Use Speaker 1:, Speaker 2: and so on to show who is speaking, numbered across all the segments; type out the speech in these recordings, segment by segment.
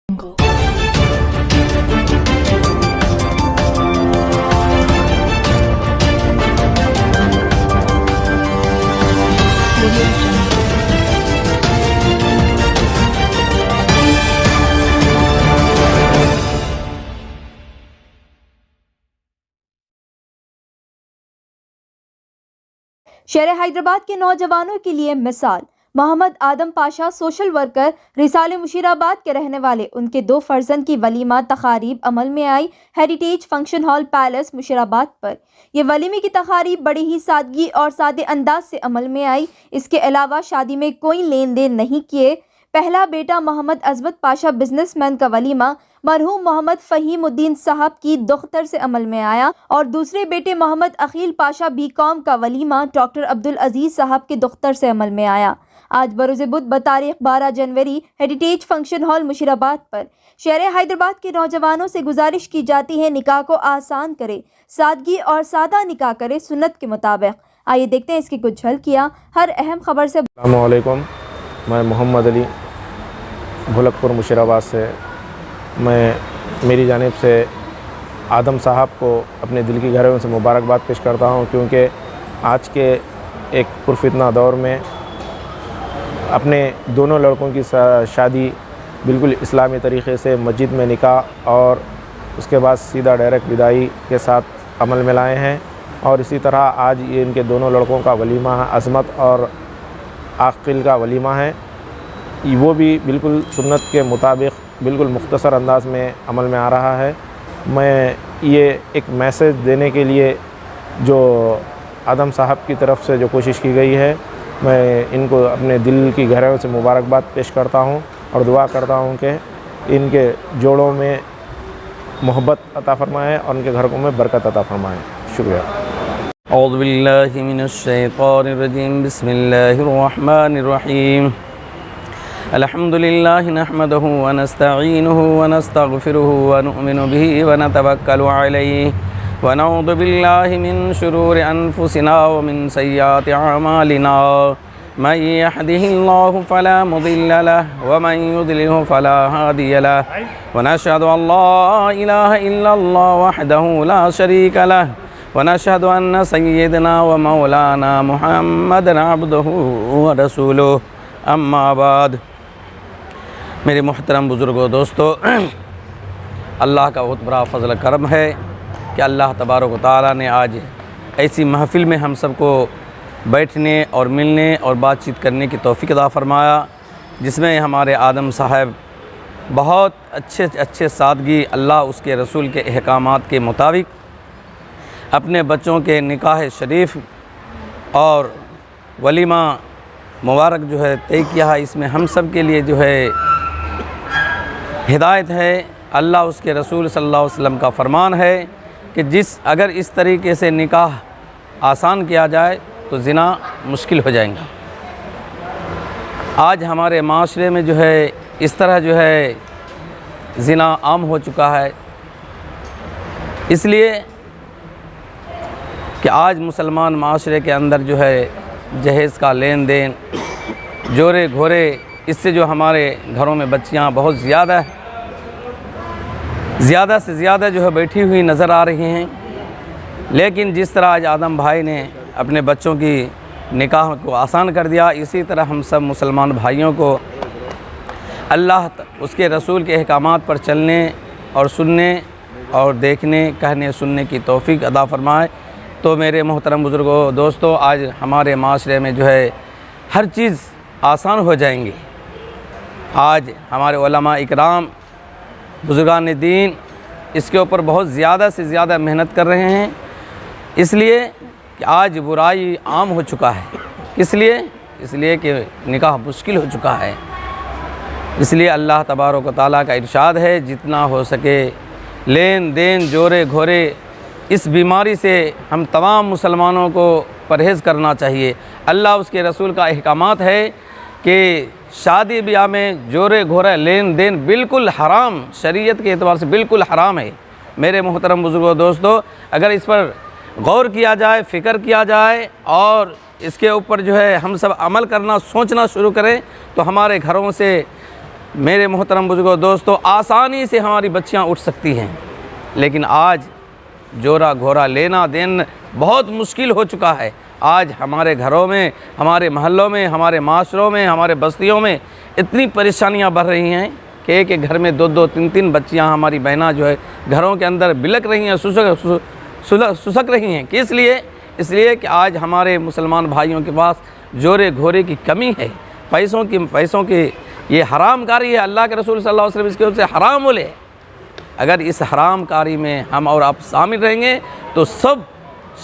Speaker 1: شہر حیدرآباد کے نوجوانوں کے لیے مثال محمد آدم پاشا سوشل ورکر رسالے مشیرآباد کے رہنے والے، ان کے 2 فرزند کی ولیمہ تقاریب عمل میں آئی ہیریٹیج فنکشن ہال پیلس مشیرآباد پر۔ یہ ولیمے کی تقاریب بڑی ہی سادگی اور سادے انداز سے عمل میں آئی۔ اس کے علاوہ شادی میں کوئی لین دین نہیں کیے۔ پہلا بیٹا محمد عظمت پاشا بزنس مین کا ولیمہ مرحوم محمد فہیم الدین صاحب کی دختر سے عمل میں آیا، اور دوسرے بیٹے محمد عقیل پاشا بی کام کا ولیمہ ڈاکٹر عبدالعزیز صاحب کی دختر سے عمل میں آیا۔ آج بروز بدھ بتاریخ 12 جنوری ہیریٹیج فنکشن ہال مشیرآباد پر شہر حیدرآباد کے نوجوانوں سے گزارش کی جاتی ہے نکاح کو آسان کرے، سادگی اور سادہ نکاح کرے سنت کے مطابق۔ آئیے دیکھتے ہیں اس کی کچھ جھلکیاں ہر اہم خبر سے۔
Speaker 2: السلام علیکم، میں محمد علی بھولک پور مشیرآباد سے۔ میری جانب سے آدم صاحب کو اپنے دل کی گہرائیوں سے مبارکباد پیش کرتا ہوں، کیونکہ آج کے ایک پرفتنہ دور میں اپنے دونوں لڑکوں کی شادی بالکل اسلامی طریقے سے مسجد میں نکاح اور اس کے بعد سیدھا ڈائریکٹ بدائی کے ساتھ عمل میں لائے ہیں، اور اسی طرح آج یہ ان کے دونوں لڑکوں کا ولیمہ ہے، عظمت اور عاقل کا ولیمہ ہے۔ وہ بھی بالکل سنت کے مطابق بالکل مختصر انداز میں عمل میں آ رہا ہے۔ میں یہ ایک میسیج دینے کے لیے جو آدم صاحب کی طرف سے جو کوشش کی گئی ہے، میں ان کو اپنے دل کی گہرائیوں سے مبارکباد پیش کرتا ہوں اور دعا کرتا ہوں کہ ان کے جوڑوں میں محبت عطا فرمائے اور ان کے گھروں میں برکت عطا فرمائے۔ شکریہ۔
Speaker 3: اعوذ باللہ من الشیطان الرجیم، بسم اللہ الرحمن الرحیم۔ الحمد للہ نحمدہ ونستعینہ ونستغفرہ ونؤمن بہ ونتوکل علیہ ونعوذ باللہ من شرور انفسنا ومن سیئات اعمالنا، من یہدہ اللہ فلا مضل لہ ومن یضللہ فلا ہادی لہ، ونشہد ان لا الہ الا اللہ وحدہ لا شریک لہ، ونشہد ان سیدنا ومولانا محمد عبدہ ورسولہ، اما بعد۔ میرے محترم بزرگوں، دوستو، اللہ کا بہت بڑا فضل کرم ہے کہ اللہ تبارک و تعالیٰ نے آج ایسی محفل میں ہم سب کو بیٹھنے اور ملنے اور بات چیت کرنے کی توفیق عطا فرمایا، جس میں ہمارے آدم صاحب بہت اچھے سادگی اللہ اس کے رسول کے احکامات کے مطابق اپنے بچوں کے نکاح شریف اور ولیمہ مبارک جو ہے طے کیا ہے۔ اس میں ہم سب کے لیے جو ہے ہدایت ہے۔ اللہ اس کے رسول صلی اللہ علیہ وسلم کا فرمان ہے کہ اگر اس طریقے سے نکاح آسان کیا جائے تو زنا مشکل ہو جائیں گا۔ آج ہمارے معاشرے میں جو ہے اس طرح جو ہے زنا عام ہو چکا ہے، اس لیے کہ آج مسلمان معاشرے کے اندر جو ہے جہیز کا لین دین، جورے گھورے، اس سے جو ہمارے گھروں میں بچیاں بہت زیادہ سے زیادہ جو ہے بیٹھی ہوئی نظر آ رہی ہیں۔ لیکن جس طرح آج آدم بھائی نے اپنے بچوں کی نکاح کو آسان کر دیا، اسی طرح ہم سب مسلمان بھائیوں کو اللہ اس کے رسول کے احکامات پر چلنے اور سننے اور دیکھنے، کہنے سننے کی توفیق عطا فرمائے۔ تو میرے محترم بزرگوں، دوستو، آج ہمارے معاشرے میں جو ہے ہر چیز آسان ہو جائیں گی۔ آج ہمارے علماء اکرام، بزرگان دین اس کے اوپر بہت زیادہ سے زیادہ محنت کر رہے ہیں، اس لیے کہ آج برائی عام ہو چکا ہے۔ اس لیے کہ نکاح مشکل ہو چکا ہے۔ اس لیے اللہ تبارک و تعالیٰ کا ارشاد ہے جتنا ہو سکے لین دین، جورے گھورے، اس بیماری سے ہم تمام مسلمانوں کو پرہیز کرنا چاہیے۔ اللہ اس کے رسول کا احکامات ہے کہ شادی بیاہ میں جورے گھورے لین دین بالکل حرام، شریعت کے اعتبار سے بالکل حرام ہے۔ میرے محترم بزرگوں، دوستو، اگر اس پر غور کیا جائے، فکر کیا جائے اور اس کے اوپر جو ہے ہم سب عمل کرنا، سوچنا شروع کریں تو ہمارے گھروں سے میرے محترم بزرگوں دوستو، آسانی سے ہماری بچیاں اٹھ سکتی ہیں، لیکن آج جورا گھورا لینا دین بہت مشکل ہو چکا ہے۔ آج ہمارے گھروں میں، ہمارے محلوں میں، ہمارے معاشروں میں، ہمارے بستیوں میں اتنی پریشانیاں بڑھ رہی ہیں کہ ایک ایک گھر میں دو دو تین تین بچیاں ہماری بہنیں جو ہے گھروں کے اندر بلک رہی ہیں، سسک رہی ہیں۔ کس لیے؟ اس لیے کہ آج ہمارے مسلمان بھائیوں کے پاس جورے گھورے کی کمی ہے، پیسوں کی یہ حرام کاری ہے۔ اللہ کے رسول صلی اللہ علیہ وسلم اس کے اسے حرام بولے۔ اگر اس حرام کاری میں ہم اور آپ شامل رہیں گے تو سب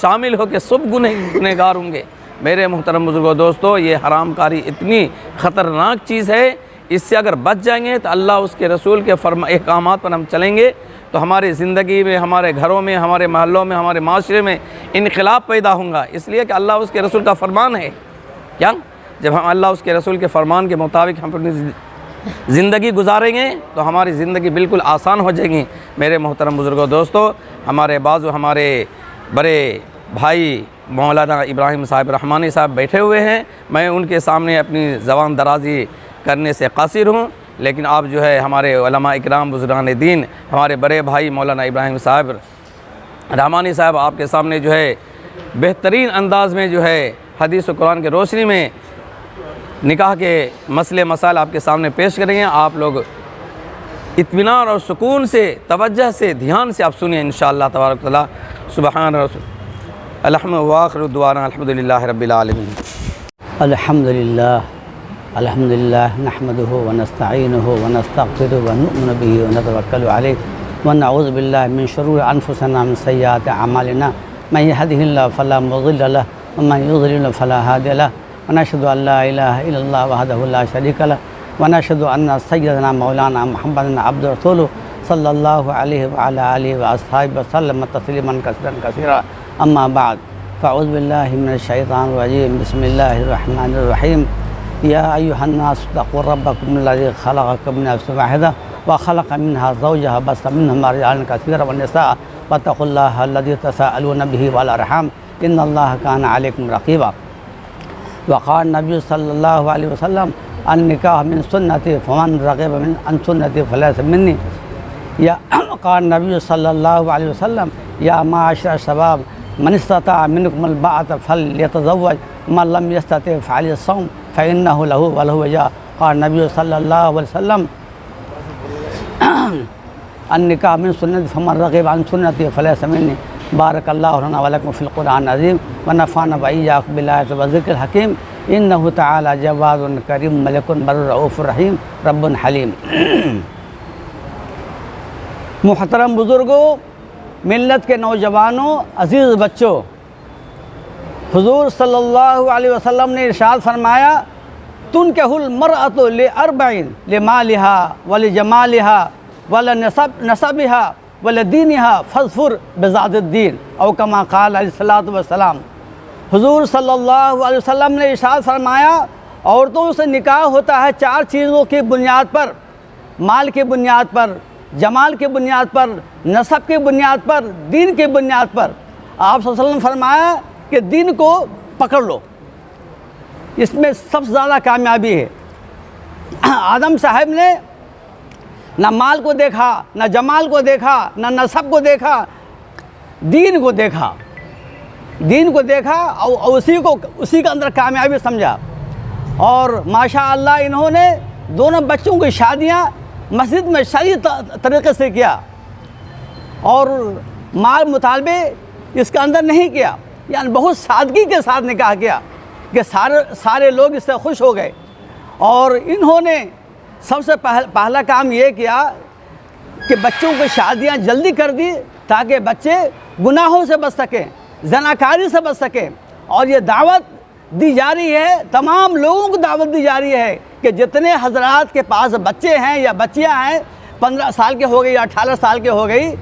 Speaker 3: شامل ہو کے سب گنہگار ہوں گے۔ میرے محترم بزرگوں دوستو، یہ حرام کاری اتنی خطرناک چیز ہے، اس سے اگر بچ جائیں گے تو اللہ اس کے رسول کے احکامات پر ہم چلیں گے تو ہماری زندگی میں، ہمارے گھروں میں، ہمارے محلوں میں، ہمارے معاشرے میں انقلاب پیدا ہوگا۔ اس لیے کہ اللہ اس کے رسول کا فرمان ہے۔ کیا؟ جب ہم اللہ اس کے رسول کے فرمان کے مطابق ہم اپنی زندگی گزاریں گے تو ہماری زندگی بالکل آسان ہو جائے گی۔ میرے محترم بزرگوں دوستو، ہمارے بڑے بھائی مولانا ابراہیم صاحب رحمانی صاحب بیٹھے ہوئے ہیں۔ میں ان کے سامنے اپنی زبان درازی کرنے سے قاصر ہوں، لیکن آپ جو ہے ہمارے علماء اکرام بزرگان دین، ہمارے بڑے بھائی مولانا ابراہیم صاحب رحمانی صاحب آپ کے سامنے جو ہے بہترین انداز میں جو ہے حدیث و قرآن کے روشنی میں نکاح کے مسئلے مسائل آپ کے سامنے پیش کریں گے۔ آپ لوگ اطمینان اور سکون سے، توجہ سے، دھیان سے آپ سنیں انشاءاللہ تبارک تعالیٰ۔ سبحان رسول الحمد واخر دعوانا الحمدللہ رب العالمین۔
Speaker 4: الحمدللہ نحمده ونستعینه ونستغفره ونؤمن به ونتوکل علیہ ونعوذ باللہ من شرور انفسنا من سیئات اعمالنا من يهده الله فلا مضل له ومن يضلل فلا هادي له ونشهد ان لا اله الا الله وحده لا شريك له ونشهد ان سيدنا مولانا محمدا عبده ورسوله صلى الله عليه وعلى اله واصحابه وسلم تسليما كثيرا كثيرا اما بعد فاعوذ بالله من الشيطان الرجيم بسم الله الرحمن الرحيم يا أيها الناس اتقوا ربكم الذي خلقكم من نفس واحدة وخلق منها زوجها بث منهما رجالا كثيرا والنساء واتقوا الله الذي تساءلون به والأرحام إن الله كان عليكم رقيبا وقال النبي صلى الله عليه وسلم النكاح من سنتي فمن رغب عن سنتي فليس مني قال النبي صلى الله عليه وسلم يا معاشر الشباب من استطاع منكم الباءة فليتزوج من لم يستطع فعليه الصوم فإنه له وله وجاء قال النبي صلى الله عليه وسلم النكاح من سنتي فمن رغب عن سنتي فليس مني بارك الله لنا ولكم في القرآن العظيم ونفعنا وإياكم بالآيات والذكر الحكيم إنه تعالى جواد كريم ملك بر رؤوف رحيم رب حليم۔ محترم بزرگوں، ملت کے نوجوانوں، عزیز بچوں، حضور صلی اللہ علیہ وسلم نے ارشاد فرمایا تنکح المرأۃ لاربع لمالها ولجمالها ولنسبها ولدینها فاظفر بذات الدین او کما قال علیہ الصلوۃ والسلام۔ حضور صلی اللہ علیہ وسلم نے ارشاد فرمایا عورتوں سے نکاح ہوتا ہے چار چیزوں کی بنیاد پر، مال کی بنیاد پر، جمال کی بنیاد پر، نسب کی بنیاد پر، دین کی بنیاد پر۔ آپ صلی اللہ علیہ وسلم فرمایا کہ دین کو پکڑ لو، اس میں سب سے زیادہ کامیابی ہے۔ آدم صاحب نے نہ مال کو دیکھا، نہ جمال کو دیکھا، نہ نسب کو دیکھا، دین کو دیکھا، دین کو دیکھا اور اسی کے اندر کامیابی سمجھا۔ اور ماشاءاللہ انہوں نے دونوں بچوں کی شادیاں مسجد میں شرعی طریقے سے کیا اور مال مطالبے اس کے اندر نہیں کیا، یعنی بہت سادگی کے ساتھ نکاح کیا کہ سارے لوگ اس سے خوش ہو گئے۔ اور انہوں نے سب سے پہلا کام یہ کیا کہ بچوں کی شادیاں جلدی کر دی تاکہ بچے گناہوں سے بچ سکیں، زناکاری سے بچ سکیں۔ اور یہ دعوت دی جا رہی ہے، تمام لوگوں کو دعوت دی جا رہی ہے کہ جتنے حضرات کے پاس بچے ہیں یا بچیاں ہیں 15 سال کے ہو گئی یا 18 سال کے ہو گئی،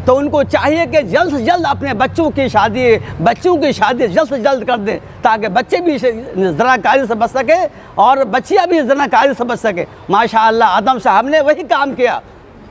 Speaker 4: تو ان کو چاہیے کہ جلد سے جلد اپنے بچوں کی شادی جلد سے جلد کر دیں تاکہ بچے بھی زناکاری سے بچ سکے اور بچیاں بھی زناکاری سے بچ سکے۔ ماشاءاللہ آدم صاحب نے وہی کام کیا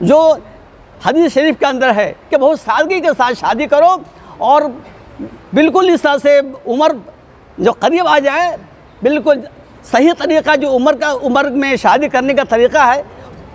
Speaker 4: جو حدیث شریف کے اندر ہے کہ بہت سادگی کے ساتھ شادی کرو اور بالکل اس طرح سے عمر جو قریب آ جائے، بالکل صحیح طریقہ جو عمر میں شادی کرنے کا طریقہ ہے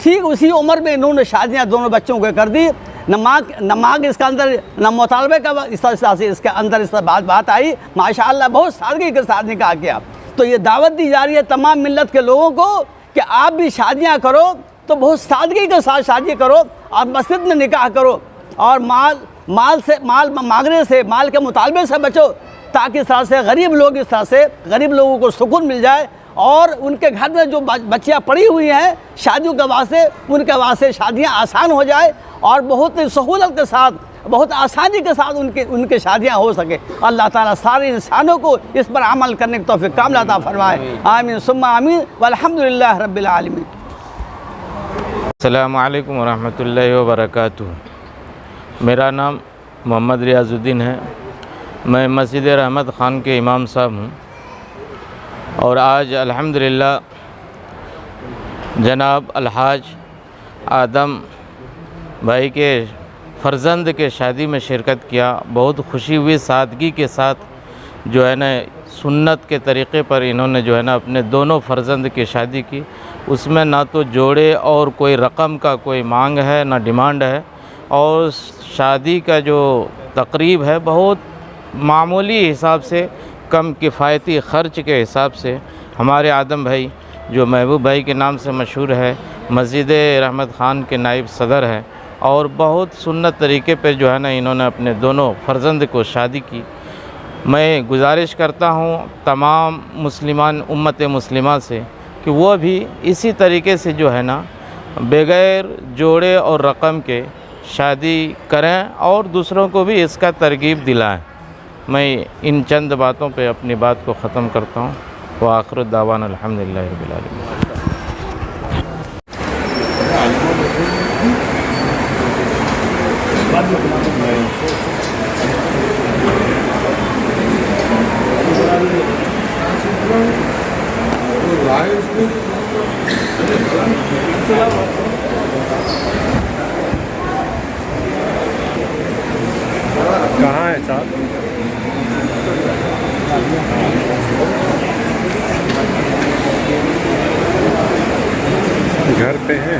Speaker 4: ٹھیک اسی عمر میں انہوں نے شادیاں دونوں بچوں کو کر دی. نماز اس کے اندر نہ مطالبے کا اس طرح سے اس کے اندر اس طرح بات آئی. ماشاءاللہ بہت سادگی کے ساتھ نکاح کیا. تو یہ دعوت دی جا رہی ہے تمام ملت کے لوگوں کو کہ آپ بھی شادیاں کرو تو بہت سادگی کے ساتھ شادی کرو اور مسجد میں نکاح کرو اور مال مانگنے سے, مال کے مطالبے سے بچو, تاکہ اس طرح سے غریب لوگ اس طرح سے غریب لوگوں کو سکون مل جائے اور ان کے گھر میں جو بچیاں پڑی ہوئی ہیں شادیوں کے واسطے, ان کے واسطے شادیاں آسان ہو جائے اور بہت سہولت کے ساتھ, بہت آسانی کے ساتھ ان کے شادیاں ہو سکے. اللہ تعالیٰ سارے انسانوں کو اس پر عمل کرنے کی توفیق کامل عطا فرمائے. آمین ثم آمین والحمدللہ رب العالمین.
Speaker 5: السلام علیکم ورحمۃ اللہ وبرکاتہ. میرا نام محمد ریاض الدین ہے. میں مسجد رحمت خان کے امام صاحب ہوں اور آج الحمدللہ جناب الحاج آدم بھائی کے فرزند کے شادی میں شرکت کیا. بہت خوشی ہوئی, سادگی کے ساتھ جو ہے نا سنت کے طریقے پر انہوں نے جو ہے نا اپنے دونوں فرزند کی شادی کی. اس میں نہ تو جوڑے اور کوئی رقم کا کوئی مانگ ہے نہ ڈیمانڈ ہے, اور شادی کا جو تقریب ہے بہت معمولی حساب سے, کم کفایتی خرچ کے حساب سے. ہمارے آدم بھائی جو محبوب بھائی کے نام سے مشہور ہے, مسجد رحمت خان کے نائب صدر ہے اور بہت سنت طریقے پہ جو ہے نا انہوں نے اپنے دونوں فرزند کو شادی کی. میں گزارش کرتا ہوں تمام مسلمان امت مسلمہ سے کہ وہ بھی اسی طریقے سے جو ہے نا بغیر جوڑے اور رقم کے شادی کریں اور دوسروں کو بھی اس کا ترغیب دلائیں. میں ان چند باتوں پہ اپنی بات کو ختم کرتا ہوں. وآخر الدعوانا الحمدللہ رب العالمین.
Speaker 2: کہاں ہے صاحب؟ گھر پہ ہیں.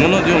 Speaker 5: منو دیوں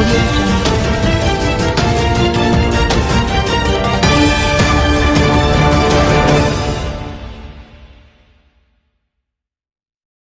Speaker 6: Audio Jungle.